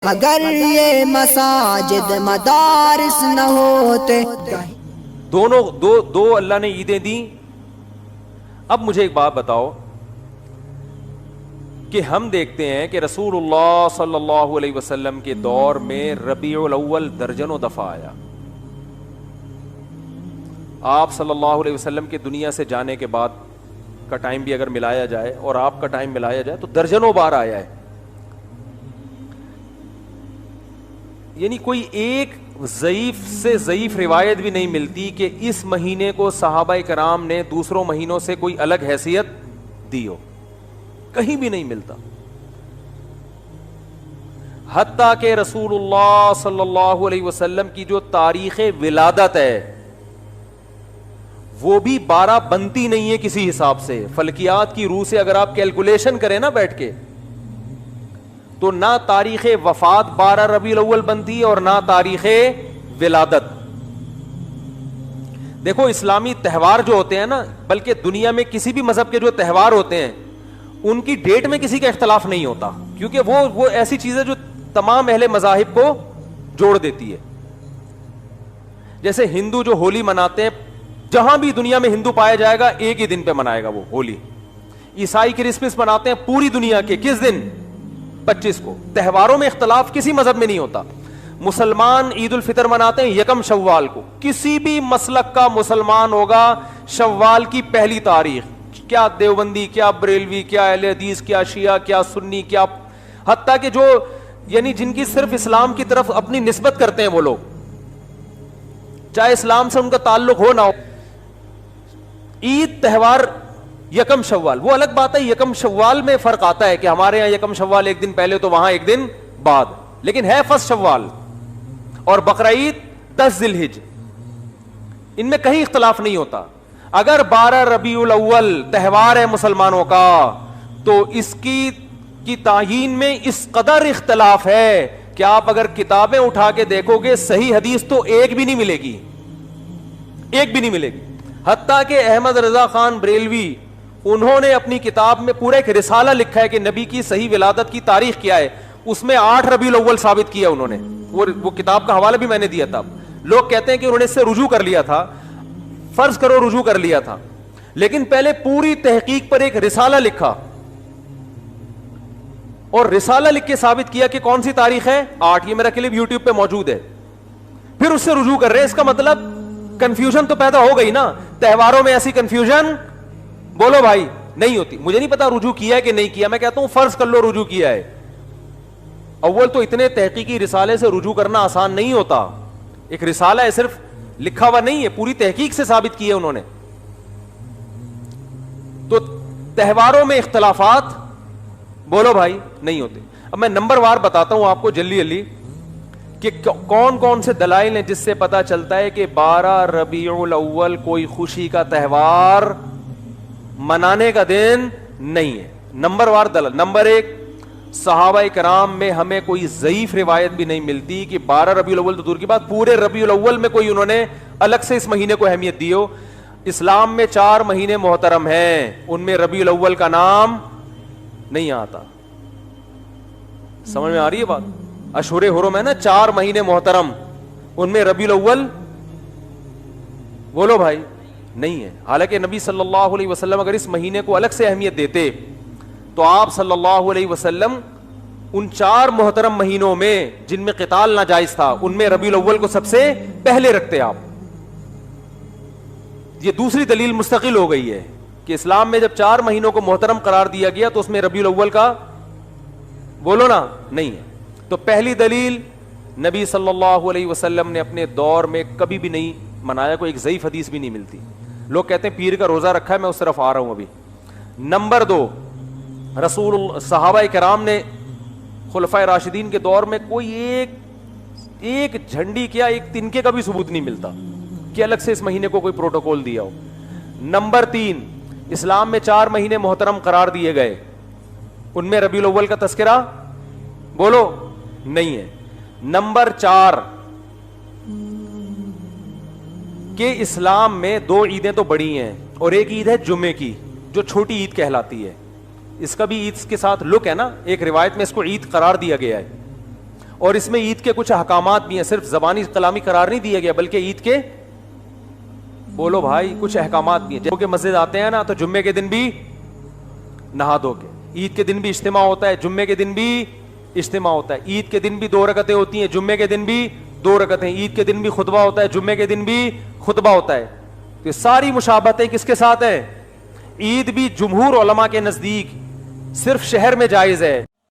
مگر یہ مساجد مدارس نہ ہوتے. دو اللہ نے عیدیں دیں. اب مجھے ایک بات بتاؤ کہ ہم دیکھتے ہیں کہ رسول اللہ صلی اللہ علیہ وسلم کے دور میں ربیع الاول درجنوں دفعہ آیا. آپ صلی اللہ علیہ وسلم کے دنیا سے جانے کے بعد کا ٹائم بھی اگر ملایا جائے اور آپ کا ٹائم ملایا جائے تو درجنوں بار آیا ہے. یعنی کوئی ایک ضعیف سے ضعیف روایت بھی نہیں ملتی کہ اس مہینے کو صحابہ کرام نے دوسروں مہینوں سے کوئی الگ حیثیت دی ہو. کہیں بھی نہیں ملتا. حتیٰ کہ رسول اللہ صلی اللہ علیہ وسلم کی جو تاریخ ولادت ہے وہ بھی 12 بنتی نہیں ہے کسی حساب سے. فلکیات کی روح سے اگر آپ کیلکولیشن کریں نا بیٹھ کے تو نہ تاریخ وفات 12 ربیع الاول بنتی ہے اور نہ تاریخ ولادت. دیکھو اسلامی تہوار جو ہوتے ہیں نا, بلکہ دنیا میں کسی بھی مذہب کے جو تہوار ہوتے ہیں ان کی ڈیٹ میں کسی کا اختلاف نہیں ہوتا, کیونکہ وہ ایسی چیز ہے جو تمام اہل مذاہب کو جوڑ دیتی ہے. جیسے ہندو جو ہولی مناتے ہیں, جہاں بھی دنیا میں ہندو پایا جائے گا ایک ہی دن پہ منائے گا وہ ہولی. عیسائی کرسمس مناتے ہیں پوری دنیا کے کس دن, 25 کو. تہواروں میں اختلاف کسی مذہب میں نہیں ہوتا. مسلمان عید الفطر مناتے ہیں 1 شوال کو. کسی بھی مسلک کا مسلمان ہوگا شوال کی پہلی تاریخ, کیا دیوبندی, کیا بریلوی, کیا اہل حدیث, کیا شیعہ, کیا سنی, کیا حتیٰ کہ جو یعنی جن کی صرف اسلام کی طرف اپنی نسبت کرتے ہیں وہ لوگ, چاہے اسلام سے ان کا تعلق ہو نہ ہو, عید تہوار 1 شوال وہ الگ بات ہے. 1 شوال میں فرق آتا ہے کہ ہمارے یہاں 1 شوال ایک دن پہلے تو وہاں ایک دن بعد, لیکن ہے 1 شوال. اور بقرعید 10 ذی الحج, ان میں کہیں اختلاف نہیں ہوتا. اگر 12 ربیع الاول تہوار ہے مسلمانوں کا تو اس کی تعیین میں اس قدر اختلاف ہے کہ آپ اگر کتابیں اٹھا کے دیکھو گے صحیح حدیث تو ایک بھی نہیں ملے گی, ایک بھی نہیں ملے گی. حتیٰ کہ احمد رضا خان بریلوی انہوں نے اپنی کتاب میں پورا ایک رسالہ لکھا ہے کہ نبی کی صحیح ولادت کی تاریخ کیا ہے, اس میں 8 ربیع الاول ثابت کیا انہوں نے. وہ کتاب کا حوالہ بھی میں نے دیا تھا. لوگ کہتے ہیں کہ انہوں نے اس سے رجوع کر لیا تھا, فرض کرو رجوع کر لیا تھا, لیکن پہلے پوری تحقیق پر ایک رسالہ لکھا اور رسالہ لکھ کے ثابت کیا کہ کون سی تاریخ ہے 8. یہ میرا کلپ یوٹیوب پہ موجود ہے. پھر اس سے رجوع کر رہے ہیں. اس کا مطلب کنفیوژن تو پیدا ہو گئی نا. تہواروں میں ایسی کنفیوژن بولو بھائی نہیں ہوتی. مجھے نہیں پتا رجوع کیا ہے کہ نہیں کیا, میں کہتا ہوں فرض کر لو رجوع کیا ہے. اول تو اتنے تحقیقی رسالے سے رجوع کرنا آسان نہیں ہوتا. ایک رسالہ ہے, صرف لکھا ہوا نہیں ہے, پوری تحقیق سے ثابت کی ہے انہوں نے. تو تہواروں میں اختلافات بولو بھائی نہیں ہوتے. اب میں نمبر وار بتاتا ہوں آپ کو جلدی جلدی کہ کون کون سے دلائل ہیں جس سے پتا چلتا ہے کہ 12 ربیع الاول کوئی خوشی کا تہوار منانے کا دن نہیں ہے. نمبر وار دلائل. نمبر 1, صحابہ کرام میں ہمیں کوئی ضعیف روایت بھی نہیں ملتی کہ 12 ربیع الاول تو دور کی بات, پورے ربیع الاول میں کوئی انہوں نے الگ سے اس مہینے کو اہمیت دی ہو. اسلام میں 4 مہینے محترم ہیں, ان میں ربیع الاول کا نام نہیں آتا. سمجھ میں آ رہی ہے بات؟ اشہر حرم ہے نا 4 مہینے محترم, ان میں ربیع الاول بولو بھائی نہیں ہے. حالانکہ نبی صلی اللہ علیہ وسلم اگر اس مہینے کو الگ سے اہمیت دیتے تو آپ صلی اللہ علیہ وسلم ان 4 محترم مہینوں میں جن میں قتال ناجائز تھا ان میں ربیع الاول کو سب سے پہلے رکھتے آپ. یہ دوسری دلیل مستقل ہو گئی ہے کہ اسلام میں جب 4 مہینوں کو محترم قرار دیا گیا تو اس میں ربیع الاول کا بولو نا نہیں ہے. تو پہلی دلیل, نبی صلی اللہ علیہ وسلم نے اپنے دور میں کبھی بھی نہیں منایا, کوئی ایک ضعیف حدیث بھی نہیں ملتی. لوگ کہتے ہیں پیر کا روزہ رکھا ہے, میں اس طرف آ رہا ہوں ابھی. نمبر 2, صحابہ کرام نے خلفائے راشدین کے دور میں کوئی ایک جھنڈی کیا ایک تنکے کا بھی ثبوت نہیں ملتا کہ الگ سے اس مہینے کو کوئی پروٹوکول دیا ہو. نمبر 3, اسلام میں 4 مہینے محترم قرار دیے گئے, ان میں ربیع الاول کا تذکرہ بولو نہیں ہے. نمبر 4 کہ اسلام میں 2 عیدیں تو بڑی ہیں اور ایک عید ہے جمعے کی جو چھوٹی عید کہلاتی ہے. اس کا بھی عید کے ساتھ لک ہے نا, ایک روایت میں اس کو عید قرار دیا گیا ہے. اور اس میں عید کے کچھ احکامات بھی ہیں, صرف زبانی کلامی قرار نہیں دیا گیا بلکہ عید کے, بولو بھائی, کچھ احکامات بھی ہیں. جب کہ مسجد آتے ہیں نا تو جمعے کے دن بھی نہا دھو کے, عید کے دن بھی اجتماع ہوتا ہے, جمعے کے دن بھی اجتماع ہوتا ہے, عید کے دن بھی 2 رکعتیں ہوتی ہیں, جمعے کے دن بھی 2 رکعتیں, عید کے دن بھی خطبہ ہوتا ہے, جمعے کے دن بھی خطبہ ہوتا ہے. تو یہ ساری مشابہتیں کس کے ساتھ ہیں؟ عید بھی جمہور علماء کے نزدیک صرف شہر میں جائز ہے.